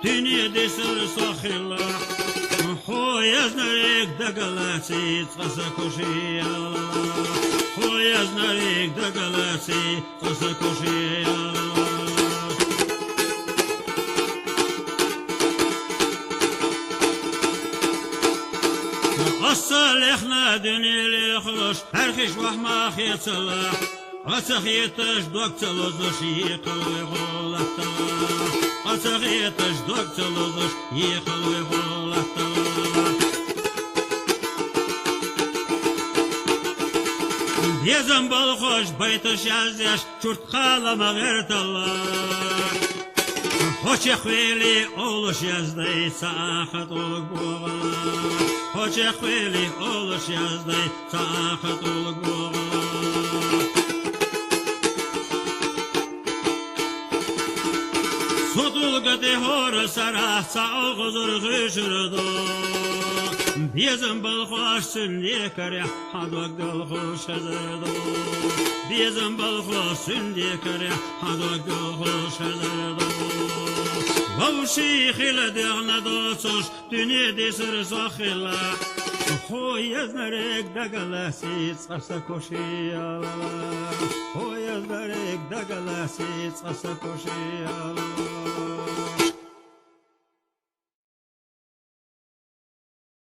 dünyada sır sakhilla Xoyaz narek dagalasi tsasa koşiya Xoyaz narek dagalasi tsasa koşiya الصالحنا دنيا خلوش هرخش وحما خيصلا أتخيتش دوكتلوزش يقلوي غولتا أتخيتش دوكتلوزش يقلوي غولتا يزن بالخوش بيتش عزيش شرط خالما غيرت الله Hoca xweli oluş yazday saxat olug boğalar Hoca xweli oluş yazday saxat olug boğalar Sotulga de hora sarah sağğızır xüşürdu Bizim balxoşsun diye kare hadvak dal xoş hazırdı Bizim balxoşsun diye kare hadvak dal xoş hazırdı Vavşi xila dağına doçuş dünyada sır sakhila Xoyaz narek dagalasi tsasa koşiya Xoyaz narek dagalasi tsasa koşiya